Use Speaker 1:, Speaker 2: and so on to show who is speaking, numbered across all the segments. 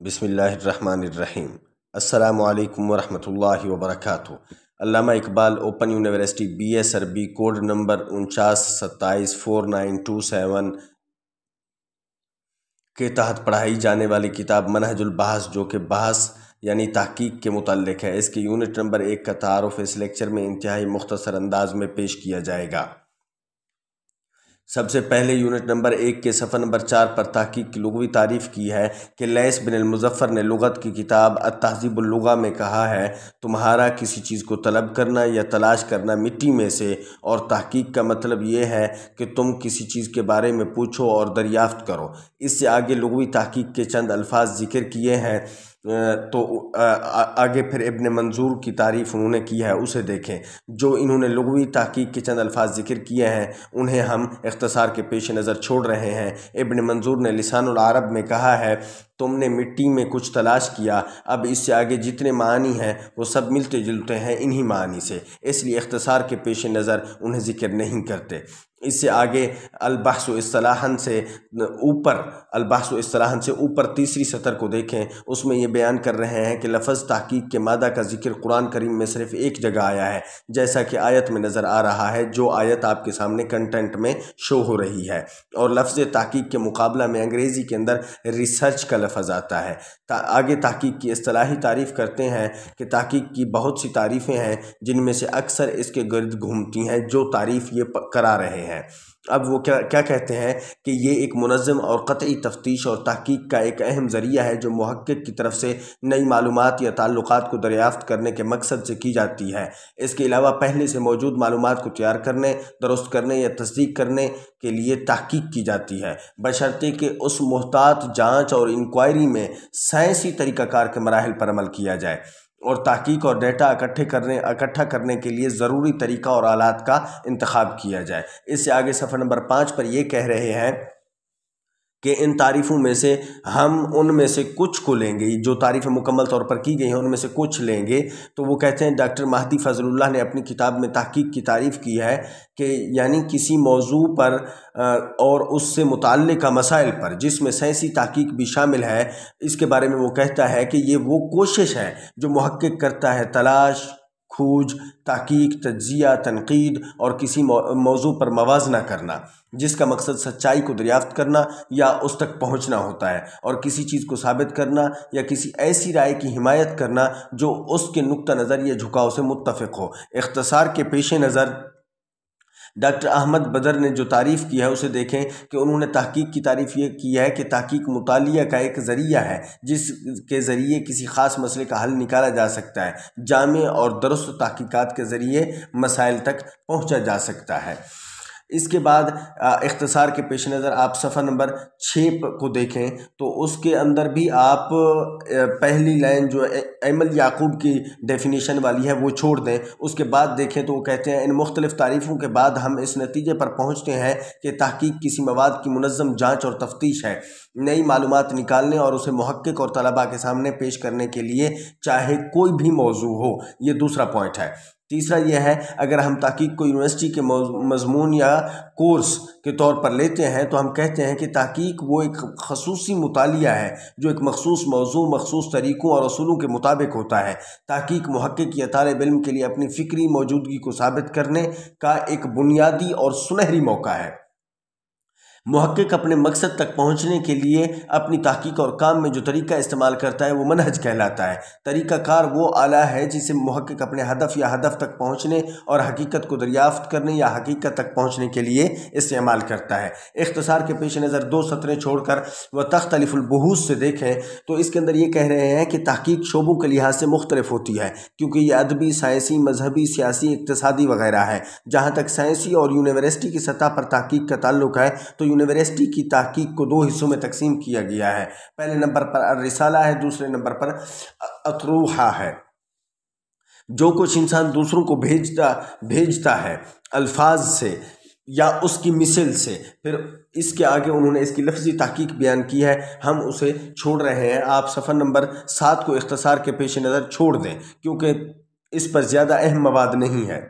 Speaker 1: بسم اللہ الرحمن الرحیم۔ السلام علیکم ورحمۃ اللہ وبرکاتہ۔ علامہ اقبال اوپن یونیورسٹی BS عربی کوڈ نمبر 49274927 کے تحت پڑھائی جانے والی کتاب منہج البحث، جو کہ بحث یعنی تحقیق کے متعلق ہے، اس کے یونٹ نمبر 1 کا تعارف اس لیکچر میں انتہائی مختصر انداز میں پیش کیا جائے گا۔ سب سے پہلے یونٹ نمبر 1 کے صفحہ نمبر 4 پر تحقیق کی لغوی تعریف کی ہے کہ لیث بن المظفر نے لغت کی کتاب التہذیب اللغہ میں کہا ہے، تمہارا کسی چیز کو طلب کرنا یا تلاش کرنا مٹی میں سے، اور تحقیق کا مطلب یہ ہے کہ تم کسی چیز کے بارے میں پوچھو اور دریافت کرو۔ اس سے آگے لغوی تحقیق کے چند الفاظ ذکر کیے ہیں، تو آگے پھر ابن منظور کی تعریف انہوں نے کی ہے، اسے دیکھیں۔ جو انہوں نے لغوی تحقیق کے چند الفاظ ذکر کیے ہیں انہیں ہم اختصار کے پیش نظر چھوڑ رہے ہیں۔ ابن منظور نے لسان العرب میں کہا ہے، تم نے مٹی میں کچھ تلاش کیا۔ اب اس سے آگے جتنے معنی ہیں وہ سب ملتے جلتے ہیں انہی معنی سے، اس لیے اختصار کے پیش نظر انہیں ذکر نہیں کرتے۔ اس سے آگے البحث اصطلاحاً سے اوپر تیسری سطر کو دیکھیں، اس میں یہ بیان کر رہے ہیں کہ لفظ تحقیق کے مادہ کا ذکر قرآن کریم میں صرف ایک جگہ آیا ہے، جیسا کہ آیت میں نظر آ رہا ہے، جو آیت آپ کے سامنے کنٹینٹ میں شو ہو رہی ہے، اور لفظ تحقیق کے مقابلہ میں انگریزی کے اندر ریسرچ کا لفظ آتا ہے۔ آگے تحقیق کی اصطلاحی تعریف کرتے ہیں کہ تحقیق کی بہت سی تعریفیں ہیں، جن میں سے اکثر اس کے گرد گھومتی ہیں جو تعریف یہ کرا رہے ہیں۔ اب وہ کیا کہتے ہیں کہ یہ ایک منظم اور قطعی تفتیش اور تحقیق کا ایک اہم ذریعہ ہے جو محقق کی طرف سے نئی معلومات یا تعلقات کو دریافت کرنے کے مقصد سے کی جاتی ہے۔ اس کے علاوہ پہلے سے موجود معلومات کو تیار کرنے، درست کرنے یا تصدیق کرنے کے لیے تحقیق کی جاتی ہے، بشرطے کہ اس محتاط جانچ اور انکوائری میں سائنسی طریقہ کار کے مراحل پر عمل کیا جائے، اور تحقیق اور ڈیٹا اکٹھا کرنے کے لیے ضروری طریقہ اور آلات کا انتخاب کیا جائے۔ اس سے آگے صفحہ نمبر 5 پر یہ کہہ رہے ہیں کہ ان تعریفوں میں سے ہم ان میں سے کچھ کو لیں گے، جو تعریفیں مکمل طور پر کی گئی ہیں ان میں سے کچھ لیں گے۔ تو وہ کہتے ہیں، ڈاکٹر مہدی فضل اللہ نے اپنی کتاب میں تحقیق کی تعریف کی ہے کہ یعنی کسی موضوع پر اور اس سے متعلقہ مسائل پر جس میں سائنسی تحقیق بھی شامل ہے، اس کے بارے میں وہ کہتا ہے کہ یہ وہ کوشش ہے جو محقق کرتا ہے، تلاش، کھوج، تحقیق، تجزیہ، تنقید اور کسی موضوع پر موازنہ کرنا، جس کا مقصد سچائی کو دریافت کرنا یا اس تک پہنچنا ہوتا ہے، اور کسی چیز کو ثابت کرنا یا کسی ایسی رائے کی حمایت کرنا جو اس کے نقطہ نظر یا جھکاؤ سے متفق ہو۔ اختصار کے پیش نظر ڈاکٹر احمد بدر نے جو تعریف کی ہے اسے دیکھیں کہ انہوں نے تحقیق کی تعریف یہ کی ہے کہ تحقیق مطالعہ کا ایک ذریعہ ہے جس کے ذریعے کسی خاص مسئلے کا حل نکالا جا سکتا ہے، جامع اور درست تحقیقات کے ذریعے مسائل تک پہنچا جا سکتا ہے۔ اس کے بعد اختصار کے پیش نظر آپ صفحہ نمبر 6 کو دیکھیں تو اس کے اندر بھی آپ پہلی لائن جو ایمل یعقوب کی ڈیفینیشن والی ہے وہ چھوڑ دیں۔ اس کے بعد دیکھیں تو وہ کہتے ہیں، ان مختلف تعریفوں کے بعد ہم اس نتیجے پر پہنچتے ہیں کہ تحقیق کسی مواد کی منظم جانچ اور تفتیش ہے، نئی معلومات نکالنے اور اسے محقق اور طلباء کے سامنے پیش کرنے کے لیے، چاہے کوئی بھی موضوع ہو۔ یہ دوسرا پوائنٹ ہے۔ تیسرا یہ ہے، اگر ہم تحقیق کو یونیورسٹی کے مضمون یا کورس کے طور پر لیتے ہیں تو ہم کہتے ہیں کہ تحقیق وہ ایک خصوصی مطالعہ ہے جو ایک مخصوص موضوع، مخصوص طریقوں اور اصولوں کے مطابق ہوتا ہے۔ تحقیق محقق یا طالب علم کے لیے اپنی فکری موجودگی کو ثابت کرنے کا ایک بنیادی اور سنہری موقع ہے۔ محقق اپنے مقصد تک پہنچنے کے لیے اپنی تحقیق اور کام میں جو طریقہ استعمال کرتا ہے وہ منہج کہلاتا ہے۔ طریقہ کار وہ آلہ ہے جسے محقق اپنے ہدف یا ہدف تک پہنچنے اور حقیقت کو دریافت کرنے یا حقیقت تک پہنچنے کے لیے استعمال کرتا ہے۔ اختصار کے پیش نظر 2 سطریں چھوڑ کر وہ تختلف البحوث سے دیکھیں تو اس کے اندر یہ کہہ رہے ہیں کہ تحقیق شعبوں کے لحاظ سے مختلف ہوتی ہے، کیونکہ یہ ادبی، سائنسی، مذہبی، سیاسی، اقتصادی وغیرہ ہے۔ جہاں تک سائنسی اور یونیورسٹی کی سطح پر تحقیق کا تعلق ہے تو یونیورسٹی کی تحقیق کو 2 حصوں میں تقسیم کیا گیا ہے۔ پہلے نمبر پر الرسالہ ہے، دوسرے نمبر پر اطروحہ ہے۔ جو کچھ انسان دوسروں کو بھیجتا ہے الفاظ سے یا اس کی مثل سے، پھر اس کے آگے انہوں نے اس کی لفظی تحقیق بیان کی ہے، ہم اسے چھوڑ رہے ہیں۔ آپ صفحہ نمبر 7 کو اختصار کے پیش نظر چھوڑ دیں کیونکہ اس پر زیادہ اہم مواد نہیں ہے۔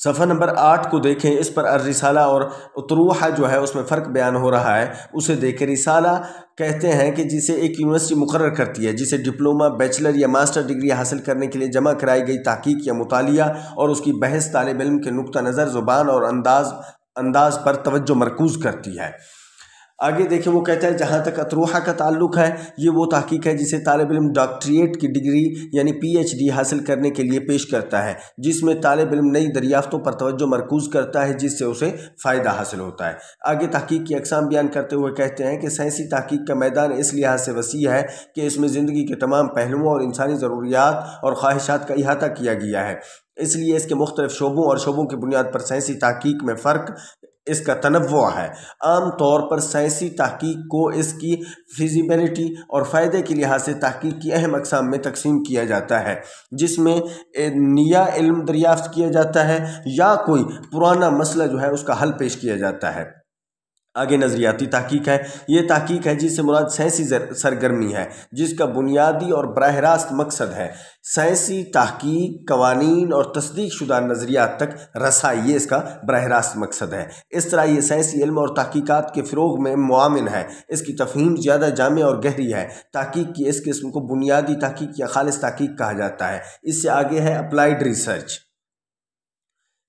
Speaker 1: صفحہ نمبر 8 کو دیکھیں، اس پر الرسالہ اور اطروحہ جو ہے اس میں فرق بیان ہو رہا ہے، اسے دیکھیں۔ رسالہ کہتے ہیں کہ جسے ایک یونیورسٹی مقرر کرتی ہے، جسے ڈپلومہ، بیچلر یا ماسٹر ڈگری حاصل کرنے کے لیے جمع کرائی گئی تحقیق یا مطالعہ اور اس کی بحث طالب علم کے نقطہ نظر، زبان اور انداز پر توجہ مرکوز کرتی ہے۔ آگے دیکھیں، وہ کہتا ہے جہاں تک اطروحہ کا تعلق ہے، یہ وہ تحقیق ہے جسے طالب علم ڈاکٹریٹ کی ڈگری یعنی پی ایچ ڈی حاصل کرنے کے لیے پیش کرتا ہے، جس میں طالب علم نئی دریافتوں پر توجہ مرکوز کرتا ہے جس سے اسے فائدہ حاصل ہوتا ہے۔ آگے تحقیق کی اقسام بیان کرتے ہوئے کہتے ہیں کہ سائنسی تحقیق کا میدان اس لحاظ سے وسیع ہے کہ اس میں زندگی کے تمام پہلوؤں اور انسانی ضروریات اور خواہشات کا احاطہ کیا گیا ہے، اس لیے اس کے مختلف شعبوں اور شعبوں کی بنیاد پر سائنسی تحقیق میں فرق اس کا تنوع ہے۔ عام طور پر سائنسی تحقیق کو اس کی فیزیبلٹی اور فائدے کے لحاظ سے تحقیق کی اہم اقسام میں تقسیم کیا جاتا ہے، جس میں نیا علم دریافت کیا جاتا ہے یا کوئی پرانا مسئلہ جو ہے اس کا حل پیش کیا جاتا ہے۔ آگے نظریاتی تحقیق ہے، یہ تحقیق ہے جس سے مراد سائنسی سرگرمی ہے جس کا بنیادی اور براہ راست مقصد ہے سائنسی تحقیق، قوانین اور تصدیق شدہ نظریات تک رسائی، یہ اس کا براہ راست مقصد ہے۔ اس طرح یہ سائنسی علم اور تحقیقات کے فروغ میں معاون ہے۔ اس کی تفہیم زیادہ جامع اور گہری ہے۔ تحقیق کی اس قسم کو بنیادی تحقیق یا خالص تحقیق کہا جاتا ہے۔ اس سے آگے ہے اپلائیڈ ریسرچ،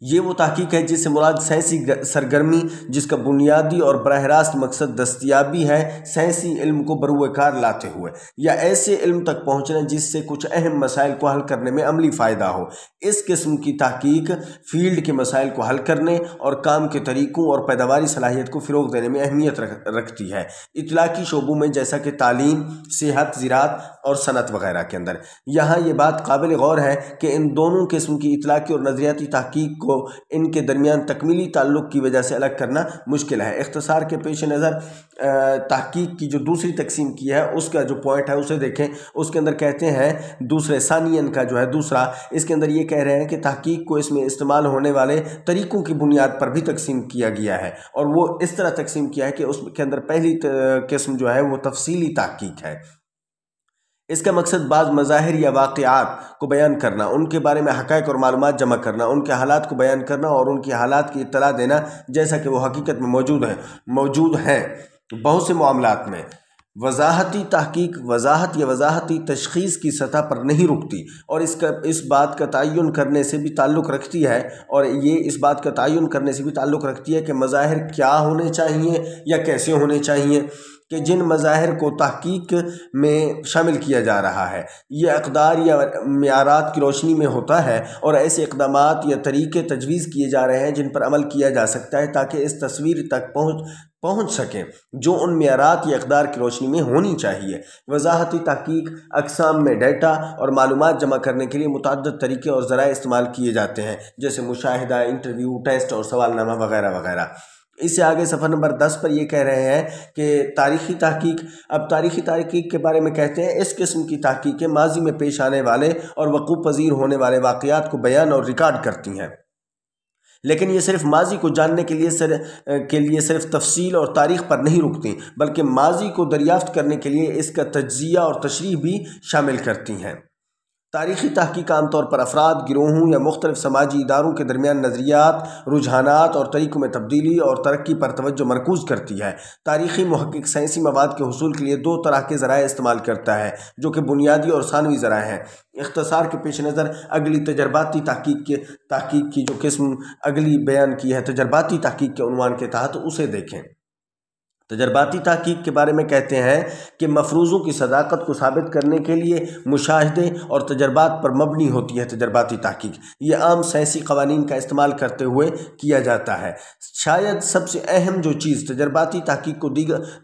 Speaker 1: یہ وہ تحقیق ہے جس سے مراد سائنسی سرگرمی جس کا بنیادی اور براہ راست مقصد دستیابی ہے سائنسی علم کو بروئے کار لاتے ہوئے، یا ایسے علم تک پہنچنا جس سے کچھ اہم مسائل کو حل کرنے میں عملی فائدہ ہو۔ اس قسم کی تحقیق فیلڈ کے مسائل کو حل کرنے اور کام کے طریقوں اور پیداواری صلاحیت کو فروغ دینے میں اہمیت رکھتی ہے، اطلاقی شعبوں میں جیسا کہ تعلیم، صحت، زراعت اور صنعت وغیرہ کے اندر۔ یہاں یہ بات قابل غور ہے کہ ان دونوں قسم کی اطلاقی اور نظریاتی تحقیق کو ان کے درمیان تکمیلی تعلق کی وجہ سے الگ کرنا مشکل ہے۔ اختصار کے پیش نظر تحقیق کی جو دوسری تقسیم کی ہے اس کا جو پوائنٹ ہے اسے دیکھیں، اس کے اندر کہتے ہیں دوسرے ثانین کا جو ہے دوسرا، اس کے اندر یہ کہہ رہے ہیں کہ تحقیق کو اس میں استعمال ہونے والے طریقوں کی بنیاد پر بھی تقسیم کیا گیا ہے، اور وہ اس طرح تقسیم کیا ہے کہ اس کے اندر پہلی قسم جو ہے وہ تفصیلی تحقیق ہے۔ اس کا مقصد بعض مظاہر یا واقعات کو بیان کرنا، ان کے بارے میں حقائق اور معلومات جمع کرنا، ان کے حالات کو بیان کرنا اور ان کی حالات کی اطلاع دینا جیسا کہ وہ حقیقت میں موجود ہیں بہت سے معاملات میں۔ وضاحتی تحقیق وضاحت یا وضاحتی تشخیص کی سطح پر نہیں رکتی اور اس بات کا تعین کرنے سے بھی تعلق رکھتی ہے کہ مظاہر کیا ہونے چاہیے یا کیسے ہونے چاہیے، کہ جن مظاہر کو تحقیق میں شامل کیا جا رہا ہے یہ اقدار یا معیارات کی روشنی میں ہوتا ہے، اور ایسے اقدامات یا طریقے تجویز کیے جا رہے ہیں جن پر عمل کیا جا سکتا ہے تاکہ اس تصویر تک پہنچ سکیں جو ان معیارات یا اقدار کی روشنی میں ہونی چاہیے۔ وضاحتی تحقیق اقسام میں ڈیٹا اور معلومات جمع کرنے کے لیے متعدد طریقے اور ذرائع استعمال کیے جاتے ہیں، جیسے مشاہدہ، انٹرویو، ٹیسٹ اور سوال نامہ وغیرہ وغیرہ۔ اس سے آگے صفحہ نمبر 10 پر یہ کہہ رہے ہیں کہ تاریخی تحقیق، اب تاریخی تحقیق کے بارے میں کہتے ہیں اس قسم کی تحقیقیں ماضی میں پیش آنے والے اور وقوع پذیر ہونے والے واقعات کو بیان اور ریکارڈ کرتی ہیں، لیکن یہ صرف ماضی کو جاننے کے لیے صرف تفصیل اور تاریخ پر نہیں رکتی، بلکہ ماضی کو دریافت کرنے کے لیے اس کا تجزیہ اور تشریح بھی شامل کرتی ہیں۔ تاریخی تحقیق عام طور پر افراد، گروہوں یا مختلف سماجی اداروں کے درمیان نظریات، رجحانات اور طریقوں میں تبدیلی اور ترقی پر توجہ مرکوز کرتی ہے۔ تاریخی محقق سائنسی مواد کے حصول کے لیے دو طرح کے ذرائع استعمال کرتا ہے جو کہ بنیادی اور ثانوی ذرائع ہیں۔ اختصار کے پیش نظر اگلی تجرباتی تحقیق کی جو قسم اگلی بیان کی ہے تجرباتی تحقیق کے عنوان کے تحت، اسے دیکھیں۔ تجرباتی تحقیق کے بارے میں کہتے ہیں کہ مفروضوں کی صداقت کو ثابت کرنے کے لیے مشاہدے اور تجربات پر مبنی ہوتی ہے۔ تجرباتی تحقیق یہ عام سائنسی قوانین کا استعمال کرتے ہوئے کیا جاتا ہے۔ شاید سب سے اہم جو چیز تجرباتی تحقیق کو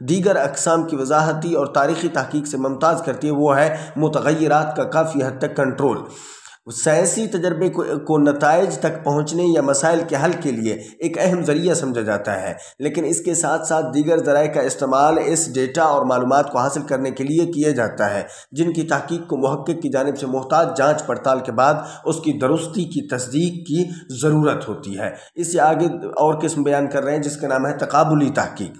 Speaker 1: دیگر اقسام کی وضاحتی اور تاریخی تحقیق سے ممتاز کرتی ہے وہ ہے متغیرات کا کافی حد تک کنٹرول۔ سائنسی تجربے کو نتائج تک پہنچنے یا مسائل کے حل کے لیے ایک اہم ذریعہ سمجھا جاتا ہے، لیکن اس کے ساتھ ساتھ دیگر ذرائع کا استعمال اس ڈیٹا اور معلومات کو حاصل کرنے کے لیے کیا جاتا ہے جن کی تحقیق کو محقق کی جانب سے محتاط جانچ پڑتال کے بعد اس کی درستی کی تصدیق کی ضرورت ہوتی ہے۔ اس سے آگے اور قسم بیان کر رہے ہیں جس کا نام ہے تقابلی تحقیق۔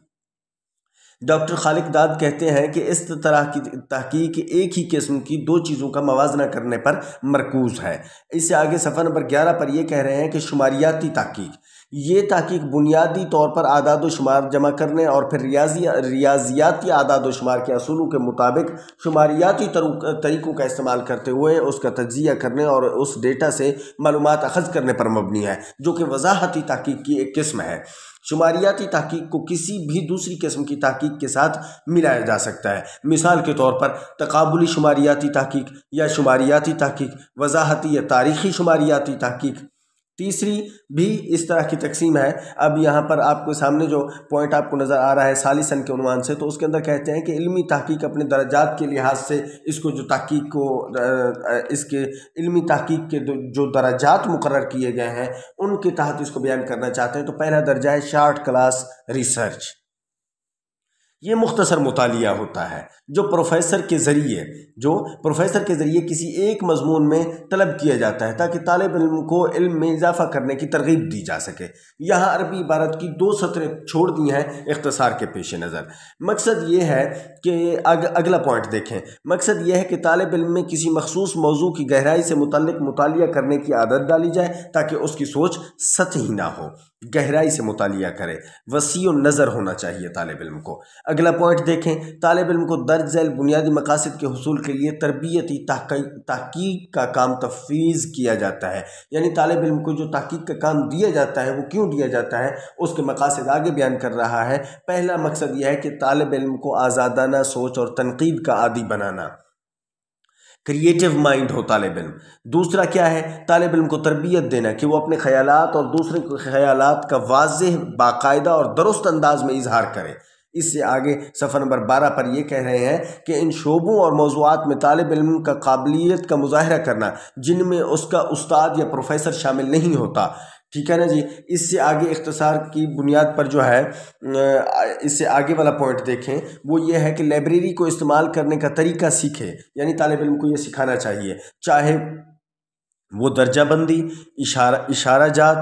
Speaker 1: ڈاکٹر خالق داد کہتے ہیں کہ اس طرح کی تحقیق ایک ہی قسم کی دو چیزوں کا موازنہ کرنے پر مرکوز ہے۔ اس سے آگے صفحہ نمبر 11 پر یہ کہہ رہے ہیں کہ شماریاتی تحقیق، یہ تحقیق بنیادی طور پر اعداد و شمار جمع کرنے اور پھر ریاضیاتی اعداد و شمار کے اصولوں کے مطابق شماریاتی طریقوں کا استعمال کرتے ہوئے اس کا تجزیہ کرنے اور اس ڈیٹا سے معلومات اخذ کرنے پر مبنی ہے، جو کہ وضاحتی تحقیق کی ایک قسم ہے۔ شماریاتی تحقیق کو کسی بھی دوسری قسم کی تحقیق کے ساتھ ملایا جا سکتا ہے، مثال کے طور پر تقابلی شماریاتی تحقیق یا شماریاتی تحقیق، وضاحتی یا تاریخی شماریاتی تحقیق۔ تیسری بھی اس طرح کی تقسیم ہے۔ اب یہاں پر آپ کو سامنے جو پوائنٹ آپ کو نظر آ رہا ہے ثالثاً کے عنوان سے، تو اس کے اندر کہتے ہیں کہ علمی تحقیق اپنے درجات کے لحاظ سے اس کو جو تحقیق کو اس کے علمی تحقیق کے جو درجات مقرر کیے گئے ہیں ان کے تحت اس کو بیان کرنا چاہتے ہیں۔ تو پہلا درجہ ہے شارٹ کلاس ریسرچ۔ یہ مختصر مطالعہ ہوتا ہے جو پروفیسر کے ذریعے کسی ایک مضمون میں طلب کیا جاتا ہے تاکہ طالب علم کو علم میں اضافہ کرنے کی ترغیب دی جا سکے۔ یہاں عربی عبارت کی 2 سطریں چھوڑ دی ہیں اختصار کے پیش نظر۔ مقصد یہ ہے کہ اگلا پوائنٹ دیکھیں، مقصد یہ ہے کہ طالب علم میں کسی مخصوص موضوع کی گہرائی سے متعلق مطالعہ کرنے کی عادت ڈالی جائے تاکہ اس کی سوچ سطحی نہ ہو، گہرائی سے مطالعہ کرے، وسیع النظر ہونا چاہیے طالب علم کو۔ اگلا پوائنٹ دیکھیں، طالب علم کو درج ذیل بنیادی مقاصد کے حصول کے لیے تربیتی تحقیق کا کام تفویض کیا جاتا ہے، یعنی طالب علم کو جو تحقیق کا کام دیا جاتا ہے وہ کیوں دیا جاتا ہے، اس کے مقاصد آگے بیان کر رہا ہے۔ پہلا مقصد یہ ہے کہ طالب علم کو آزادانہ سوچ اور تنقید کا عادی بنانا، کریٹیو مائنڈ ہو طالب علم۔ دوسرا کیا ہے، طالب علم کو تربیت دینا کہ وہ اپنے خیالات اور دوسرے کے خیالات کا واضح، باقاعدہ اور درست انداز میں اظہار کرے۔ اس سے آگے صفحہ نمبر 12 پر یہ کہہ رہے ہیں کہ ان شعبوں اور موضوعات میں طالب علم کا قابلیت کا مظاہرہ کرنا جن میں اس کا استاد یا پروفیسر شامل نہیں ہوتا، ٹھیک ہے نا جی۔ اس سے آگے اختصار کی بنیاد پر جو ہے اس سے آگے والا پوائنٹ دیکھیں، وہ یہ ہے کہ لائبریری کو استعمال کرنے کا طریقہ سیکھے، یعنی طالب علم کو یہ سکھانا چاہیے، چاہے وہ درجہ بندی، اشارہ جات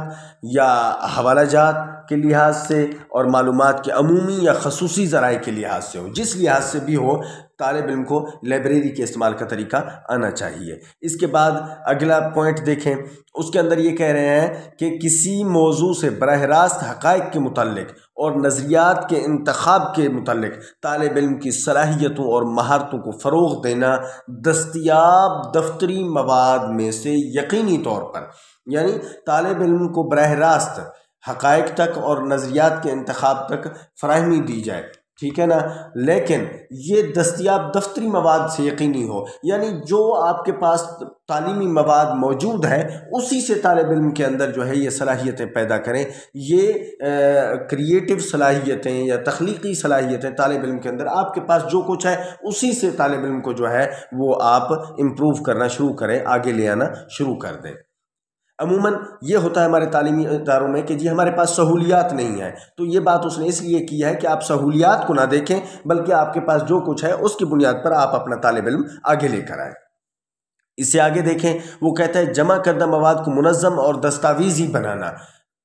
Speaker 1: یا حوالہ جات کے لحاظ سے اور معلومات کے عمومی یا خصوصی ذرائع کے لحاظ سے ہو، جس لحاظ سے بھی ہو، طالب علم کو لائبریری کے استعمال کا طریقہ آنا چاہیے۔ اس کے بعد اگلا پوائنٹ دیکھیں، اس کے اندر یہ کہہ رہے ہیں کہ کسی موضوع سے براہ راست حقائق کے متعلق اور نظریات کے انتخاب کے متعلق طالب علم کی صلاحیتوں اور مہارتوں کو فروغ دینا دستیاب دفتری مواد میں سے یقینی طور پر، یعنی طالب علم کو براہ راست حقائق تک اور نظریات کے انتخاب تک فراہمی دی جائے، ٹھیک ہے نا، لیکن یہ دستیاب دفتری مواد سے یقینی ہو، یعنی جو آپ کے پاس تعلیمی مواد موجود ہے اسی سے طالب علم کے اندر جو ہے یہ صلاحیتیں پیدا کریں۔ یہ کریٹیو صلاحیتیں یا تخلیقی صلاحیتیں طالب علم کے اندر، آپ کے پاس جو کچھ ہے اسی سے طالب علم کو جو ہے وہ آپ امپروو کرنا شروع کریں، آگے لے آنا شروع کر دیں۔ عموماً یہ ہوتا ہے ہمارے تعلیمی اداروں میں کہ جی ہمارے پاس سہولیات نہیں ہیں، تو یہ بات اس نے اس لیے کی ہے کہ آپ سہولیات کو نہ دیکھیں بلکہ آپ کے پاس جو کچھ ہے اس کی بنیاد پر آپ اپنا طالب علم آگے لے کر آئیں۔ اس سے آگے دیکھیں، وہ کہتا ہے جمع کردہ مواد کو منظم اور دستاویزی بنانا،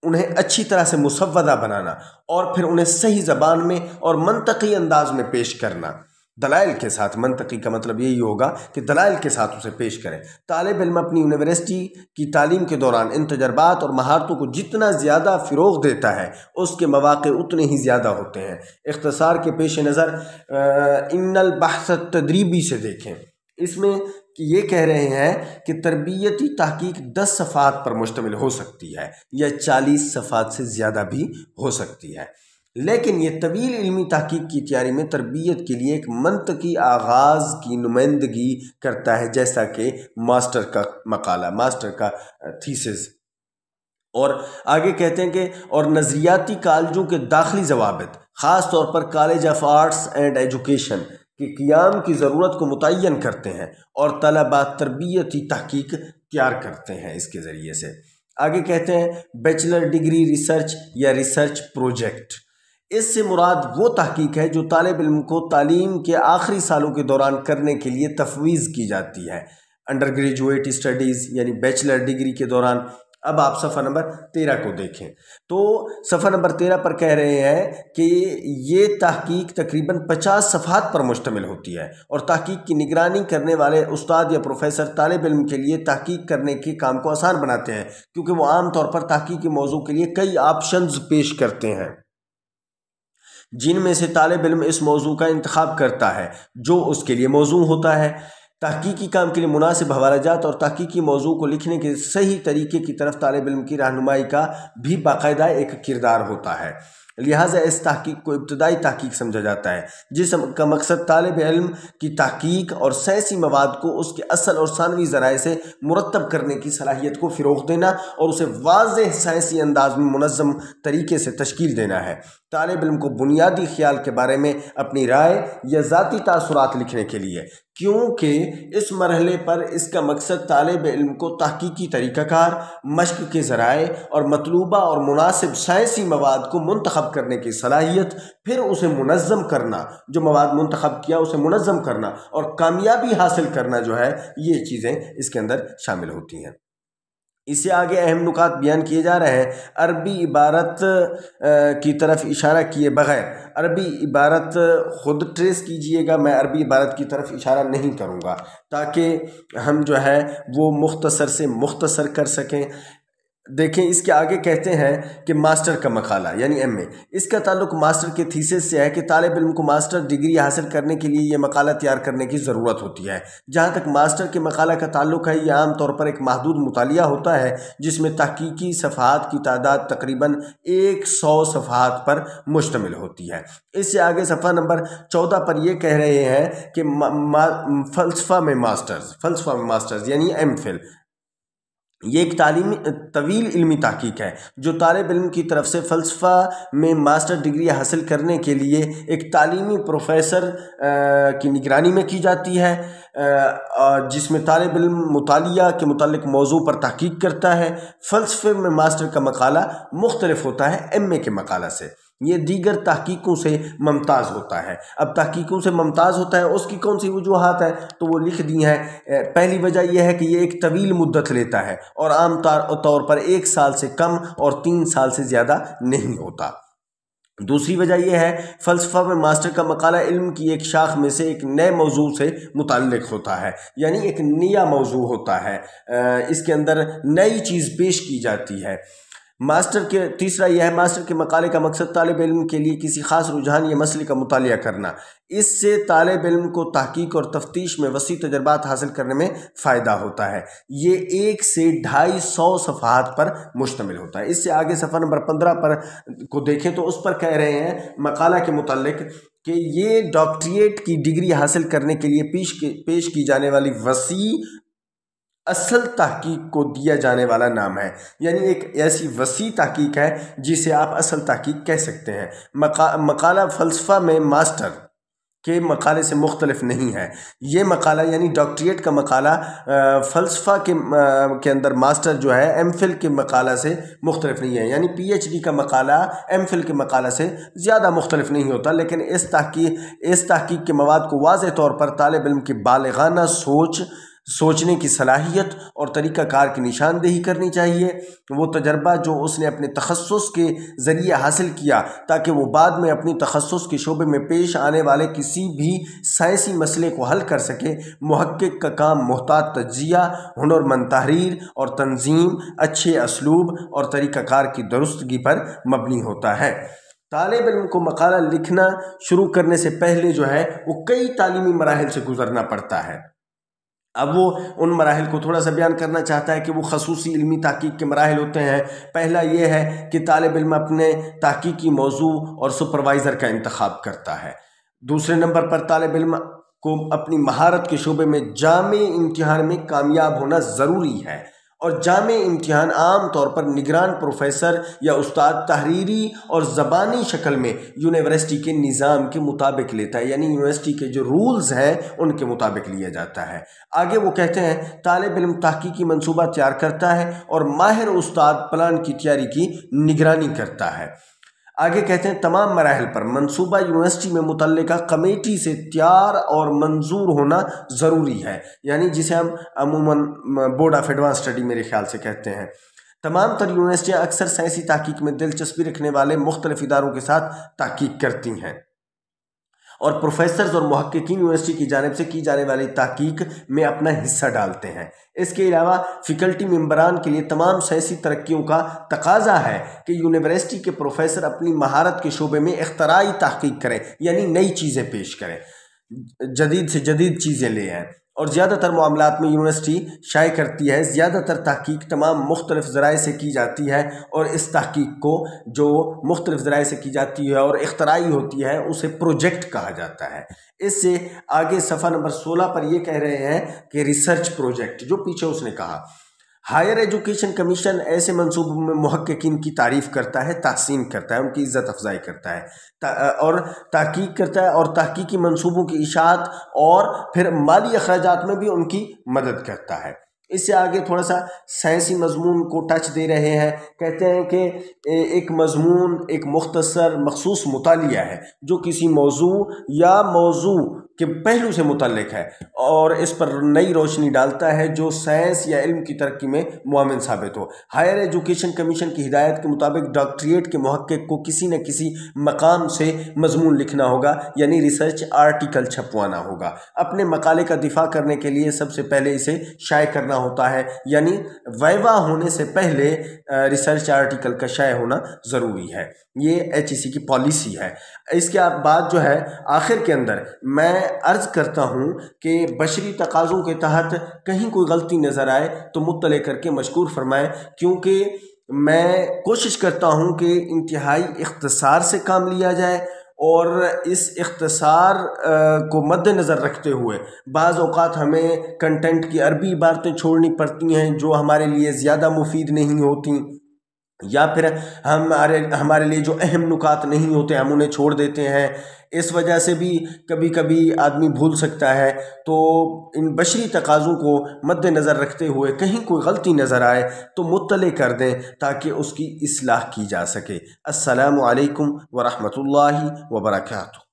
Speaker 1: انہیں اچھی طرح سے مسودہ بنانا اور پھر انہیں صحیح زبان میں اور منطقی انداز میں پیش کرنا، دلائل کے ساتھ۔ منطقی کا مطلب یہی ہوگا کہ دلائل کے ساتھ اسے پیش کریں۔ طالب علم اپنی یونیورسٹی کی تعلیم کے دوران ان تجربات اور مہارتوں کو جتنا زیادہ فروغ دیتا ہے اس کے مواقع اتنے ہی زیادہ ہوتے ہیں۔ اختصار کے پیش نظر ان البحث التدریبی سے دیکھیں، اس میں یہ کہہ رہے ہیں کہ تربیتی تحقیق 10 صفحات پر مشتمل ہو سکتی ہے یا 40 صفحات سے زیادہ بھی ہو سکتی ہے، لیکن یہ طویل علمی تحقیق کی تیاری میں تربیت کے لیے ایک منطقی آغاز کی نمائندگی کرتا ہے، جیسا کہ ماسٹر کا مقالہ، ماسٹر کا تھیسس۔ اور آگے کہتے ہیں کہ اور نظریاتی کالجوں کے داخلی ضوابط خاص طور پر college of arts and education کے قیام کی ضرورت کو متعین کرتے ہیں اور طلباء تربیتی تحقیق تیار کرتے ہیں اس کے ذریعے سے۔ آگے کہتے ہیں بیچلر ڈگری ریسرچ یا ریسرچ پروجیکٹ، اس سے مراد وہ تحقیق ہے جو طالب علم کو تعلیم کے آخری سالوں کے دوران کرنے کے لیے تفویض کی جاتی ہے۔ انڈر گریجویٹ اسٹڈیز یعنی بیچلر ڈگری کے دوران اب آپ صفحہ نمبر 13 کو دیکھیں تو صفحہ نمبر 13 پر کہہ رہے ہیں کہ یہ تحقیق تقریباً 50 صفحات پر مشتمل ہوتی ہے، اور تحقیق کی نگرانی کرنے والے استاد یا پروفیسر طالب علم کے لیے تحقیق کرنے کے کام کو آسان بناتے ہیں، کیونکہ وہ عام طور پر تحقیقی موضوع کے لیے کئی آپشنز پیش کرتے ہیں جن میں سے طالب علم اس موضوع کا انتخاب کرتا ہے جو اس کے لیے موزوں ہوتا ہے۔ تحقیقی کام کے لیے مناسب حوالہ جات اور تحقیقی موضوع کو لکھنے کے صحیح طریقے کی طرف طالب علم کی رہنمائی کا بھی باقاعدہ ایک کردار ہوتا ہے، لہٰذا اس تحقیق کو ابتدائی تحقیق سمجھا جاتا ہے، جس کا مقصد طالب علم کی تحقیق اور سائنسی مواد کو اس کے اصل اور ثانوی ذرائع سے مرتب کرنے کی صلاحیت کو فروغ دینا اور اسے واضح سائنسی انداز میں منظم طریقے سے تشکیل دینا ہے۔ طالب علم کو بنیادی خیال کے بارے میں اپنی رائے یا ذاتی تاثرات لکھنے کے لیے، کیونکہ اس مرحلے پر اس کا مقصد طالب علم کو تحقیقی طریقہ کار، مشق کے ذرائع اور مطلوبہ اور مناسب سائنسی مواد کو منتخب کرنے کی صلاحیت، پھر اسے منظم کرنا، جو مواد منتخب کیا اسے منظم کرنا اور کامیابی حاصل کرنا جو ہے، یہ چیزیں اس کے اندر شامل ہوتی ہیں۔ اس سے آگے اہم نکات بیان کیے جا رہے ہیں۔ عربی عبارت کی طرف اشارہ کیے بغیر، عربی عبارت خود ٹریس کیجئے گا، میں عربی عبارت کی طرف اشارہ نہیں کروں گا تاکہ ہم جو ہے وہ مختصر سے مختصر کر سکیں۔ دیکھیں اس کے آگے کہتے ہیں کہ ماسٹر کا مقالہ یعنی ایم اے، اس کا تعلق ماسٹر کے تھیسس سے ہے کہ طالب علم کو ماسٹر ڈگری حاصل کرنے کے لیے یہ مقالہ تیار کرنے کی ضرورت ہوتی ہے۔ جہاں تک ماسٹر کے مقالہ کا تعلق ہے، یہ عام طور پر ایک محدود مطالعہ ہوتا ہے جس میں تحقیقی صفحات کی تعداد تقریباً 100 صفحات پر مشتمل ہوتی ہے۔ اس سے آگے صفحہ نمبر 14 پر یہ کہہ رہے ہیں کہ فلسفہ میں ماسٹرز یعنی ایم فل، یہ ایک طویل علمی تحقیق ہے جو طالب علم کی طرف سے فلسفہ میں ماسٹر ڈگری حاصل کرنے کے لیے ایک تعلیمی پروفیسر کی نگرانی میں کی جاتی ہے، جس میں طالب علم مطالعہ کے متعلق موضوع پر تحقیق کرتا ہے۔ فلسفے میں ماسٹر کا مقالہ مختلف ہوتا ہے ایم اے کے مقالہ سے، یہ دیگر تحقیقوں سے ممتاز ہوتا ہے۔ اب تحقیقوں سے ممتاز ہوتا ہے، اس کی کون سی وجوہات ہیں تو وہ لکھ دی ہیں۔ پہلی وجہ یہ ہے کہ یہ ایک طویل مدت لیتا ہے اور عام طور پر 1 سال سے کم اور 3 سال سے زیادہ نہیں ہوتا۔ دوسری وجہ یہ ہے فلسفہ میں ماسٹر کا مقالہ علم کی ایک شاخ میں سے ایک نئے موضوع سے متعلق ہوتا ہے، یعنی ایک نیا موضوع ہوتا ہے، اس کے اندر نئی چیز پیش کی جاتی ہے۔ تیسرا یہ ہے ماسٹر کے مقالے کا مقصد طالب علم کے لیے کسی خاص رجحان یا مسئلے کا مطالعہ کرنا، اس سے طالب علم کو تحقیق اور تفتیش میں وسیع تجربات حاصل کرنے میں فائدہ ہوتا ہے۔ یہ 1 سے 250 صفحات پر مشتمل ہوتا ہے۔ اس سے آگے صفحہ نمبر 15 پر کو دیکھیں تو اس پر کہہ رہے ہیں مقالہ کے متعلق کہ یہ ڈاکٹریٹ کی ڈگری حاصل کرنے کے لیے پیش کی جانے والی وسیع اصل تحقیق کو دیا جانے والا نام ہے، یعنی ایک ایسی وسیع تحقیق ہے جسے آپ اصل تحقیق کہہ سکتے ہیں۔ مقالہ فلسفہ میں ماسٹر کے مقالے سے مختلف نہیں ہے۔ یہ مقالہ یعنی ڈاکٹریٹ کا مقالہ فلسفہ کے اندر ماسٹر جو ہے ایم فل کے مقالہ سے مختلف نہیں ہے، یعنی پی ایچ ڈی کا مقالہ ایم فل کے مقالہ سے زیادہ مختلف نہیں ہوتا، لیکن اس تحقیق کے مواد کو واضح طور پر طالب علم کی بالغانہ سوچنے کی صلاحیت اور طریقہ کار کی نشاندہی کرنی چاہیے، وہ تجربہ جو اس نے اپنے تخصص کے ذریعے حاصل کیا تاکہ وہ بعد میں اپنی تخصص کے شعبے میں پیش آنے والے کسی بھی سائنسی مسئلے کو حل کر سکے۔ محقق کا کام محتاط تجزیہ، ہنرمند تحریر اور تنظیم، اچھے اسلوب اور طریقہ کار کی درستگی پر مبنی ہوتا ہے۔ طالب علم کو مقالہ لکھنا شروع کرنے سے پہلے جو ہے وہ کئی تعلیمی مراحل سے گزرنا پڑتا ہے۔ اب وہ ان مراحل کو تھوڑا سا بیان کرنا چاہتا ہے کہ وہ خصوصی علمی تحقیق کے مراحل ہوتے ہیں۔ پہلا یہ ہے کہ طالب علم اپنے تحقیقی موضوع اور سپروائزر کا انتخاب کرتا ہے۔ دوسرے نمبر پر طالب علم کو اپنی مہارت کے شعبے میں جامع امتحان میں کامیاب ہونا ضروری ہے، اور جامع امتحان عام طور پر نگران پروفیسر یا استاد تحریری اور زبانی شکل میں یونیورسٹی کے نظام کے مطابق لیتا ہے، یعنی یونیورسٹی کے جو رولز ہیں ان کے مطابق لیا جاتا ہے۔ آگے وہ کہتے ہیں طالب علم تحقیقی منصوبہ تیار کرتا ہے اور ماہر استاد پلان کی تیاری کی نگرانی کرتا ہے۔ آگے کہتے ہیں تمام مراحل پر منصوبہ یونیورسٹی میں متعلقہ کمیٹی سے تیار اور منظور ہونا ضروری ہے، یعنی جسے ہم عموماً بورڈ آف ایڈوانس اسٹڈی میرے خیال سے کہتے ہیں۔ تمام تر یونیورسٹیاں اکثر سائنسی تحقیق میں دلچسپی رکھنے والے مختلف اداروں کے ساتھ تحقیق کرتی ہیں اور پروفیسرز اور محققین یونیورسٹی کی جانب سے کی جانے والی تحقیق میں اپنا حصہ ڈالتے ہیں۔ اس کے علاوہ فیکلٹی ممبران کے لیے تمام سائنسی ترقیوں کا تقاضا ہے کہ یونیورسٹی کے پروفیسر اپنی مہارت کے شعبے میں اختراعی تحقیق کریں، یعنی نئی چیزیں پیش کریں، جدید سے جدید چیزیں لے آئیں۔ اور زیادہ تر معاملات میں یونیورسٹی شائع کرتی ہے زیادہ تر تحقیق تمام مختلف ذرائع سے کی جاتی ہے، اور اس تحقیق کو جو مختلف ذرائع سے کی جاتی ہے اور اختراعی ہوتی ہے اسے پروجیکٹ کہا جاتا ہے۔ اس سے آگے صفحہ نمبر 16 پر یہ کہہ رہے ہیں کہ ریسرچ پروجیکٹ، جو پیچھے اس نے کہا، ہائر ایجوکیشن کمیشن ایسے منصوبوں میں محققین کی تعریف کرتا ہے، تحسین کرتا ہے، ان کی عزت افزائی کرتا ہے اور تحقیق کرتا ہے، اور تحقیقی منصوبوں کی اشاعت اور پھر مالی اخراجات میں بھی ان کی مدد کرتا ہے۔ اس سے آگے تھوڑا سا سائنسی مضمون کو ٹچ دے رہے ہیں، کہتے ہیں کہ ایک مضمون ایک مختصر مخصوص مطالعہ ہے جو کسی موضوع یا موضوع کے پہلو سے متعلق ہے اور اس پر نئی روشنی ڈالتا ہے جو سائنس یا علم کی ترقی میں معاون ثابت ہو۔ ہائر ایجوکیشن کمیشن کی ہدایت کے مطابق ڈاکٹریٹ کے محقق کو کسی نہ کسی مقام سے مضمون لکھنا ہوگا، یعنی ریسرچ آرٹیکل چھپوانا ہوگا۔ اپنے مقالے کا دفاع کرنے کے لیے سب سے پہلے اسے شائع کرنا ہوتا ہے، یعنی ویوا ہونے سے پہلے ریسرچ آرٹیکل کا شائع ہونا ضروری ہے۔ یہ HEC کی پالیسی ہے۔ اس کے بعد جو ہے آخر کے اندر میں عرض کرتا ہوں کہ بشری تقاضوں کے تحت کہیں کوئی غلطی نظر آئے تو مطلع کر کے مشکور فرمائیں، کیونکہ میں کوشش کرتا ہوں کہ انتہائی اختصار سے کام لیا جائے، اور اس اختصار کو مد نظر رکھتے ہوئے بعض اوقات ہمیں کنٹینٹ کی عربی عبارتیں چھوڑنی پڑتی ہیں جو ہمارے لیے زیادہ مفید نہیں ہوتی، یا پھر ہمارے لیے جو اہم نکات نہیں ہوتے ہم انہیں چھوڑ دیتے ہیں۔ اس وجہ سے بھی کبھی کبھی آدمی بھول سکتا ہے، تو ان بشری تقاضوں کو مد نظر رکھتے ہوئے کہیں کوئی غلطی نظر آئے تو مطلع کر دیں تاکہ اس کی اصلاح کی جا سکے۔ السلام علیکم ورحمۃ اللہ وبرکاتہ۔